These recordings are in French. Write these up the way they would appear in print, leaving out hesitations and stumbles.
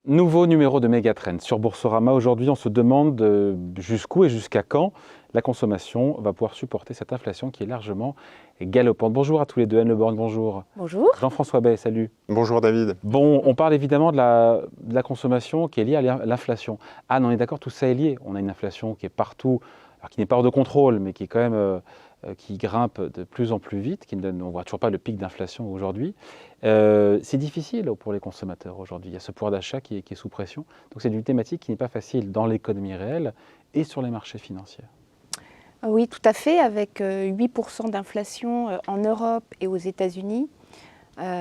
Nouveau numéro de Mégatrend. Sur Boursorama, aujourd'hui, on se demande jusqu'où et jusqu'à quand la consommation va pouvoir supporter cette inflation qui est largement galopante. Bonjour à tous les deux. Anne Le Borgne, bonjour. Bonjour. Jean-François Bay, salut. Bonjour David. Bon, on parle évidemment de la consommation qui est liée à l'inflation. Anne, on est d'accord, tout ça est lié. On a une inflation qui est partout, alors qui n'est pas hors de contrôle, mais qui est quand même qui grimpe de plus en plus vite, on ne voit toujours pas le pic d'inflation aujourd'hui. C'est difficile pour les consommateurs aujourd'hui. Il y a ce pouvoir d'achat qui est sous pression. Donc c'est une thématique qui n'est pas facile dans l'économie réelle et sur les marchés financiers. Oui, tout à fait, avec 8% d'inflation en Europe et aux États-Unis.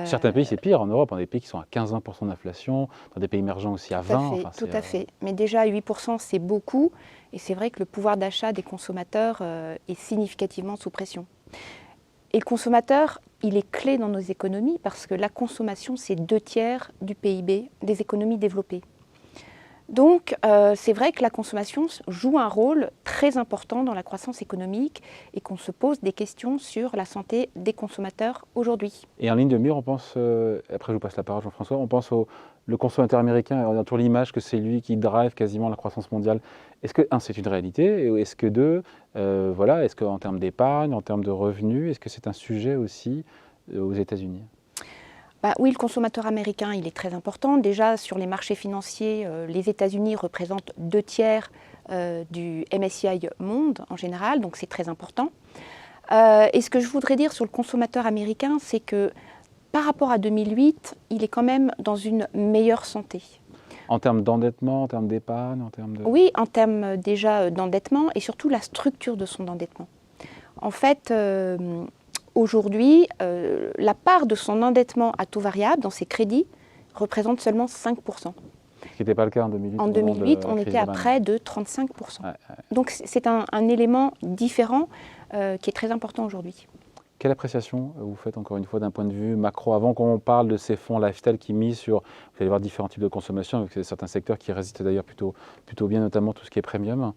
Certains pays, c'est pire. En Europe, on a des pays qui sont à 15-20% d'inflation, dans des pays émergents aussi à 20%. Tout à fait. Mais déjà, 8%, c'est beaucoup. Et c'est vrai que le pouvoir d'achat des consommateurs est significativement sous pression. Et le consommateur, il est clé dans nos économies parce que la consommation, c'est 2/3 du PIB des économies développées. Donc, c'est vrai que la consommation joue un rôle très important dans la croissance économique et qu'on se pose des questions sur la santé des consommateurs aujourd'hui. Et en ligne de mire, on pense, après je vous passe la parole Jean-François, on pense le consommateur américain, on a toujours l'image que c'est lui qui drive quasiment la croissance mondiale. Est-ce que, c'est une réalité, et est-ce que voilà, est-ce qu'en termes d'épargne, en termes de revenus, est-ce que c'est un sujet aussi aux États-Unis ? Oui, le consommateur américain, il est très important. Déjà, sur les marchés financiers, les États-Unis représentent 2/3 du MSCI Monde en général, donc c'est très important. Et ce que je voudrais dire sur le consommateur américain, c'est que par rapport à 2008, il est quand même dans une meilleure santé. En termes d'endettement, en termes d'épargne, en termes de... Oui, en termes déjà d'endettement et surtout la structure de son endettement. En fait, aujourd'hui, la part de son endettement à taux variable dans ses crédits représente seulement 5%. Ce qui n'était pas le cas en 2008. En 2008, on était à près de 35%. Ouais. Donc c'est un élément différent qui est très important aujourd'hui. Quelle appréciation vous faites encore une fois d'un point de vue macro, avant qu'on parle de ces fonds lifestyle qui misent sur, vous allez voir différents types de consommation, avec certains secteurs qui résistent d'ailleurs plutôt bien, notamment tout ce qui est premium.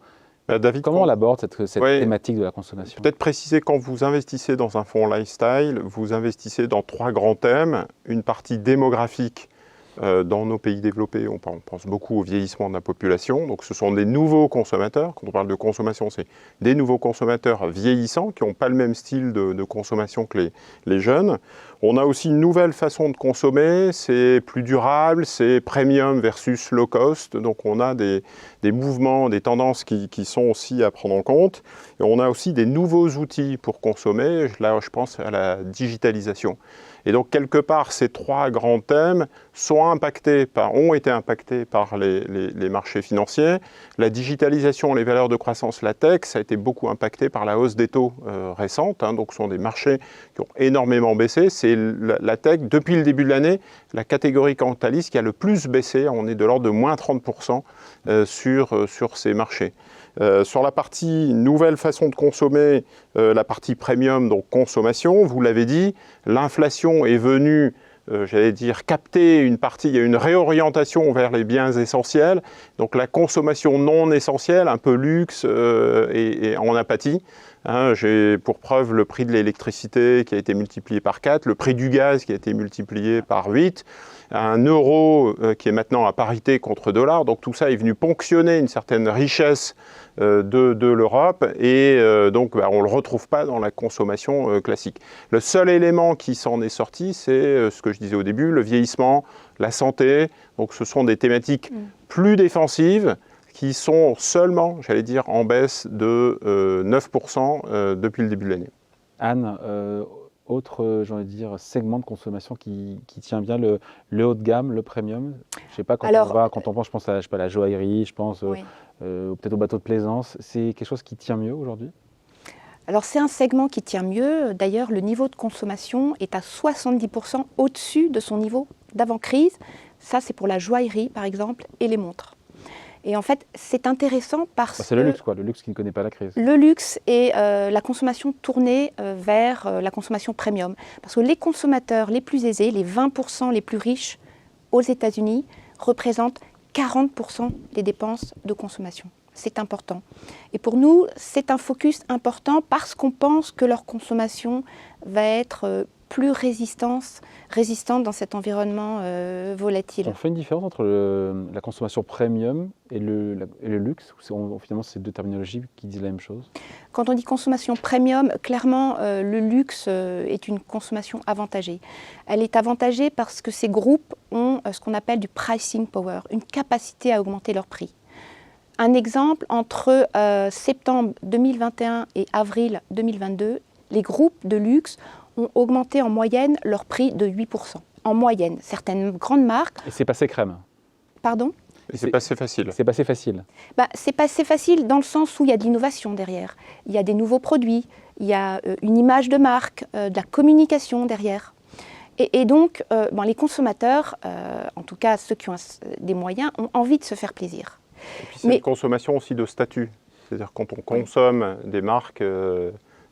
David, comment on aborde cette thématique de la consommation ? Peut-être préciser, quand vous investissez dans un fonds lifestyle, vous investissez dans 3 grands thèmes. Une partie démographique. Dans nos pays développés, on pense beaucoup au vieillissement de la population. Donc ce sont des nouveaux consommateurs. Quand on parle de consommation, c'est des nouveaux consommateurs vieillissants qui n'ont pas le même style de consommation que les jeunes. On a aussi une nouvelle façon de consommer. C'est plus durable, c'est premium versus low cost. Donc on a des mouvements, des tendances qui sont aussi à prendre en compte. Et on a aussi des nouveaux outils pour consommer. Là, je pense à la digitalisation. Et donc, quelque part, ces 3 grands thèmes ont été impactés par les marchés financiers. La digitalisation, les valeurs de croissance, la tech, ça a été beaucoup impacté par la hausse des taux récente. Donc, ce sont des marchés qui ont énormément baissé. C'est la tech, depuis le début de l'année, la catégorie Cantalis qui a le plus baissé. On est de l'ordre de moins 30% sur ces marchés. Sur la partie nouvelle façon de consommer, la partie premium, donc consommation, vous l'avez dit, l'inflation est venue, capter une partie, il y a une réorientation vers les biens essentiels, donc la consommation non essentielle, un peu luxe et en apathie. J'ai pour preuve le prix de l'électricité qui a été multiplié par 4, le prix du gaz qui a été multiplié par 8, un euro qui est maintenant à parité contre dollar. Donc tout ça est venu ponctionner une certaine richesse de l'Europe et donc on ne le retrouve pas dans la consommation classique. Le seul élément qui s'en est sorti, c'est ce que je disais au début, le vieillissement, la santé. Donc ce sont des thématiques plus défensives qui sont seulement, en baisse de 9% depuis le début de l'année. Anne, autre, segment de consommation qui tient bien le haut de gamme, le premium. Je ne sais pas, quand on pense, je pense à la joaillerie, je pense peut-être au bateau de plaisance. C'est quelque chose qui tient mieux aujourd'hui ? Alors c'est un segment qui tient mieux. D'ailleurs, le niveau de consommation est à 70% au-dessus de son niveau d'avant-crise. Ça, c'est pour la joaillerie, par exemple, et les montres. Et en fait, c'est intéressant parce que... C'est le luxe, quoi, le luxe qui ne connaît pas la crise. Le luxe et la consommation tournée vers la consommation premium. Parce que les consommateurs les plus aisés, les 20% les plus riches aux États-Unis, représentent 40% des dépenses de consommation. C'est important. Et pour nous, c'est un focus important parce qu'on pense que leur consommation va être plus résistantes dans cet environnement volatile. On fait une différence entre la consommation premium et le luxe, ou finalement c'est deux terminologies qui disent la même chose? Quand on dit consommation premium, clairement le luxe est une consommation avantagée. Elle est avantagée parce que ces groupes ont ce qu'on appelle du pricing power, une capacité à augmenter leur prix. Un exemple, entre septembre 2021 et avril 2022, les groupes de luxe ont augmenté en moyenne leur prix de 8%. En moyenne, certaines grandes marques... Et c'est passé crème? Pardon? Et c'est passé facile. C'est passé facile. C'est passé facile dans le sens où il y a de l'innovation derrière. Il y a des nouveaux produits, il y a une image de marque, de la communication derrière. Et donc, les consommateurs, en tout cas ceux qui ont des moyens, ont envie de se faire plaisir. Et puis c'est une consommation aussi de statut. C'est-à-dire quand on consomme des marques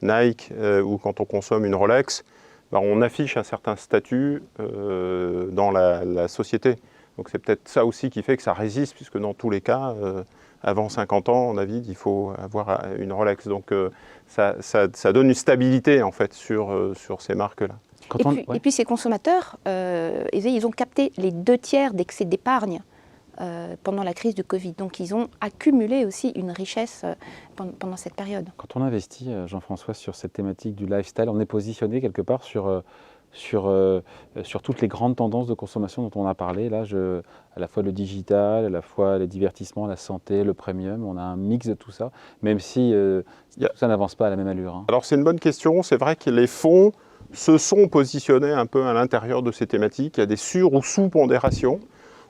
Nike ou quand on consomme une Rolex, on affiche un certain statut dans la société. Donc c'est peut-être ça aussi qui fait que ça résiste, puisque dans tous les cas, avant 50 ans, on a dit qu'il faut avoir une Rolex. Donc ça donne une stabilité en fait sur ces marques-là. Et puis ces consommateurs, ils ont capté les 2/3 d'excès d'épargne pendant la crise du Covid. Donc ils ont accumulé aussi une richesse pendant cette période. Quand on investit, Jean-François, sur cette thématique du lifestyle, on est positionné quelque part sur toutes les grandes tendances de consommation dont on a parlé. Là, à la fois le digital, à la fois les divertissements, la santé, le premium, on a un mix de tout ça, même si tout ça n'avance pas à la même allure. Hein. Alors c'est une bonne question. C'est vrai que les fonds se sont positionnés un peu à l'intérieur de ces thématiques. Il y a des sur- ou sous-pondérations.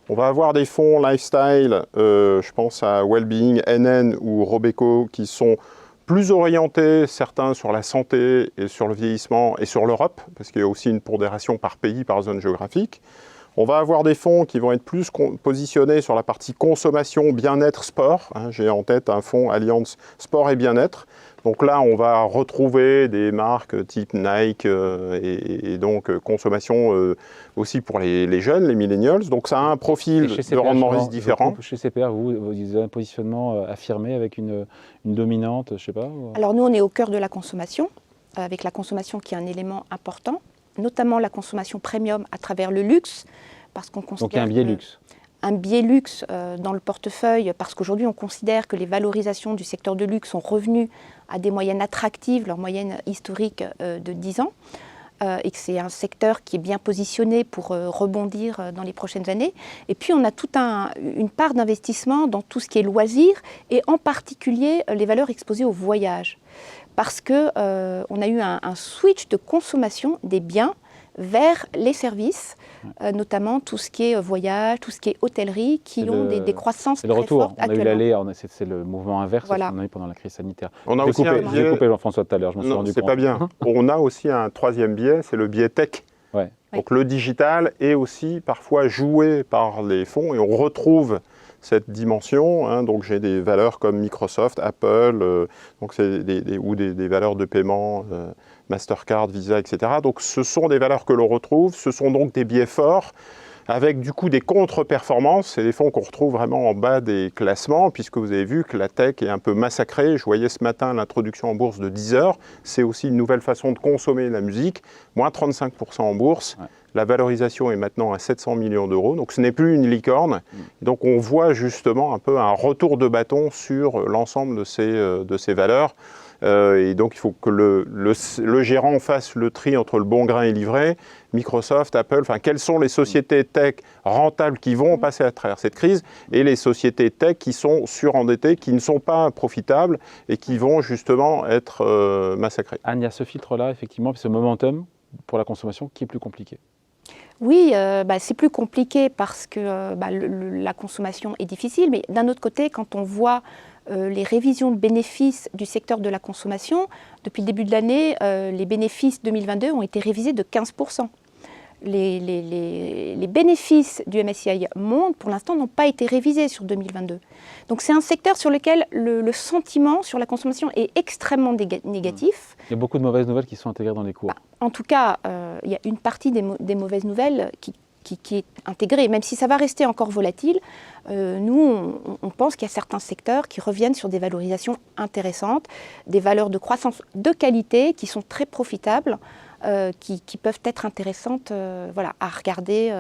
On va avoir des fonds lifestyle, je pense à Wellbeing, NN ou Robeco, qui sont plus orientés, certains sur la santé et sur le vieillissement et sur l'Europe, parce qu'il y a aussi une pondération par pays, par zone géographique. On va avoir des fonds qui vont être plus positionnés sur la partie consommation, bien-être, sport. J'ai en tête un fonds Allianz Sport et Bien-être. Donc là, on va retrouver des marques type Nike et donc consommation aussi pour les jeunes, les millennials. Donc ça a un profil de rendement risque différent. Chez CPR, vous avez un positionnement affirmé avec une dominante, je ne sais pas ou... Alors nous, on est au cœur de la consommation, avec la consommation qui est un élément important, notamment la consommation premium à travers le luxe, parce qu'on considère... Donc il y a un biais luxe. Un biais luxe dans le portefeuille, parce qu'aujourd'hui on considère que les valorisations du secteur de luxe sont revenues à des moyennes attractives, leur moyenne historique de 10 ans, et que c'est un secteur qui est bien positionné pour rebondir dans les prochaines années. Et puis on a toute une part d'investissement dans tout ce qui est loisirs, et en particulier les valeurs exposées au voyage. Parce qu'on a eu un switch de consommation des biens vers les services, notamment tout ce qui est voyage, tout ce qui est hôtellerie, qui ont des croissances très fortes actuellement. C'est le retour, on a eu l'aller, c'est le mouvement inverse qu'on a eu pendant la crise sanitaire. On a aussi j'ai coupé Jean-François tout à l'heure, je me suis rendu compte. C'est pas bien. On a aussi un troisième biais, c'est le biais tech. Ouais. Donc le digital est aussi parfois joué par les fonds et on retrouve cette dimension. Donc j'ai des valeurs comme Microsoft, Apple, donc c'est des valeurs de paiement, Mastercard, Visa, etc. Donc ce sont des valeurs que l'on retrouve, ce sont donc des biais forts, avec du coup des contre-performances. C'est des fonds qu'on retrouve vraiment en bas des classements, puisque vous avez vu que la tech est un peu massacrée. Je voyais ce matin l'introduction en bourse de Deezer. C'est aussi une nouvelle façon de consommer la musique. Moins 35% en bourse. Ouais. La valorisation est maintenant à 700 millions d'euros. Donc ce n'est plus une licorne. Donc on voit justement un peu un retour de bâton sur l'ensemble de ces valeurs. Et donc il faut que le gérant fasse le tri entre le bon grain et l'ivraie. Microsoft, Apple, enfin quelles sont les sociétés tech rentables qui vont passer à travers cette crise et les sociétés tech qui sont surendettées, qui ne sont pas profitables et qui vont justement être massacrées. Anne, il y a ce filtre-là, effectivement, ce momentum pour la consommation qui est plus compliqué. Oui, c'est plus compliqué parce que la consommation est difficile, mais d'un autre côté, quand on voit les révisions de bénéfices du secteur de la consommation, depuis le début de l'année, les bénéfices 2022 ont été révisés de 15%. Les bénéfices du MSCI Monde, pour l'instant, n'ont pas été révisés sur 2022. Donc c'est un secteur sur lequel le sentiment sur la consommation est extrêmement négatif. Il y a beaucoup de mauvaises nouvelles qui sont intégrées dans les cours. En tout cas, il y a une partie des mauvaises nouvelles qui est intégrée, même si ça va rester encore volatile. Nous, on pense qu'il y a certains secteurs qui reviennent sur des valorisations intéressantes, des valeurs de croissance de qualité qui sont très profitables. qui peuvent être intéressantes voilà, à regarder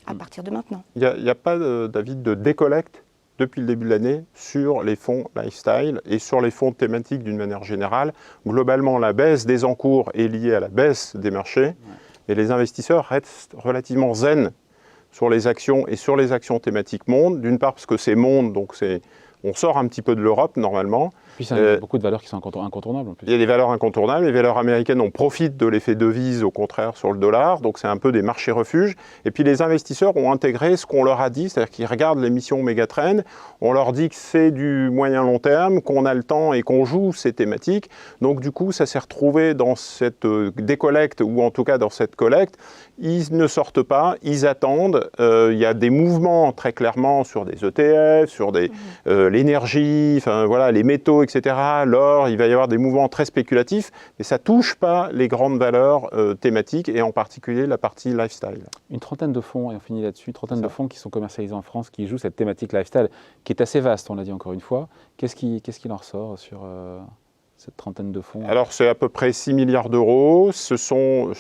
à partir de maintenant. Il n'y a pas, David, de décollecte depuis le début de l'année sur les fonds lifestyle et sur les fonds thématiques d'une manière générale. Globalement, la baisse des encours est liée à la baisse des marchés, et les investisseurs restent relativement zen sur les actions et sur les actions thématiques monde. D'une part parce que c'est monde, donc on sort un petit peu de l'Europe normalement. Puis il y a beaucoup de valeurs qui sont incontournables en plus. Il y a des valeurs incontournables. Les valeurs américaines, on profite de l'effet devise au contraire sur le dollar, donc c'est un peu des marchés refuges. Et puis les investisseurs ont intégré ce qu'on leur a dit, c'est-à-dire qu'ils regardent l'émission Megatrend, on leur dit que c'est du moyen long terme, qu'on a le temps et qu'on joue ces thématiques. Donc du coup, ça s'est retrouvé dans cette décollecte, ou en tout cas dans cette collecte. Ils ne sortent pas, ils attendent. Il y a des mouvements très clairement sur des ETF, sur l'énergie, enfin voilà, les métaux, etc. L'or, il va y avoir des mouvements très spéculatifs, mais ça ne touche pas les grandes valeurs thématiques, et en particulier la partie lifestyle. Une trentaine de fonds, et on finit là-dessus, une trentaine de fonds qui sont commercialisés en France, qui jouent cette thématique lifestyle, qui est assez vaste, on l'a dit encore une fois. Qu'est-ce qu'il en ressort sur cette trentaine de fonds? Alors c'est à peu près 6 milliards d'euros. Ce sont,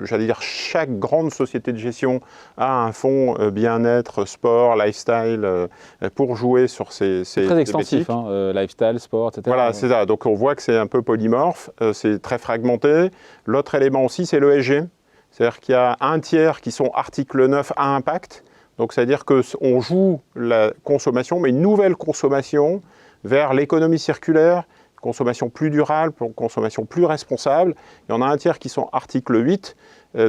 j'allais dire, chaque grande société de gestion a un fonds bien-être, sport, lifestyle pour jouer sur ces c'est très extensif, lifestyle, sport, etc. Voilà, c'est ça. Donc on voit que c'est un peu polymorphe, c'est très fragmenté. L'autre élément aussi, c'est l'ESG. C'est-à-dire qu'il y a un tiers qui sont article 9 à impact. Donc c'est-à-dire qu'on joue la consommation, mais une nouvelle consommation vers l'économie circulaire, consommation plus durable, consommation plus responsable. Il y en a un tiers qui sont article 8,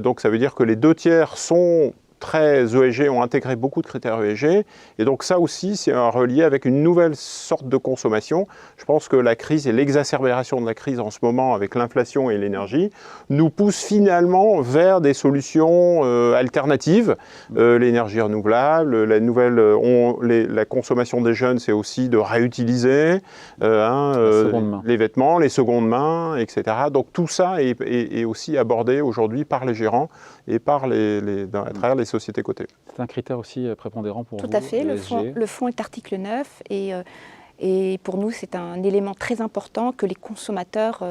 donc ça veut dire que les 2 tiers sont très ESG, ont intégré beaucoup de critères ESG, et donc ça aussi c'est un relié avec une nouvelle sorte de consommation. Je pense que la crise et l'exacerbation de la crise en ce moment avec l'inflation et l'énergie nous poussent finalement vers des solutions alternatives. L'énergie renouvelable, la consommation des jeunes, c'est aussi de réutiliser les vêtements, les secondes mains, etc. Donc tout ça est aussi abordé aujourd'hui par les gérants et par à travers les sociétés cotées. C'est un critère aussi prépondérant pour vous? Tout à fait, le fonds est article 9 et pour nous c'est un élément très important que les consommateurs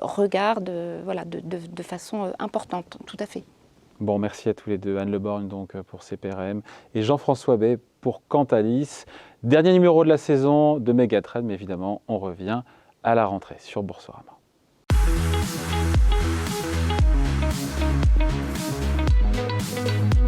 regardent voilà, de façon importante, tout à fait. Bon, merci à tous les deux, Anne Le Borgne donc pour CPRM et Jean-François Bay pour Cantalis. Dernier numéro de la saison de Megatrend, mais évidemment on revient à la rentrée sur Boursorama. Thank you.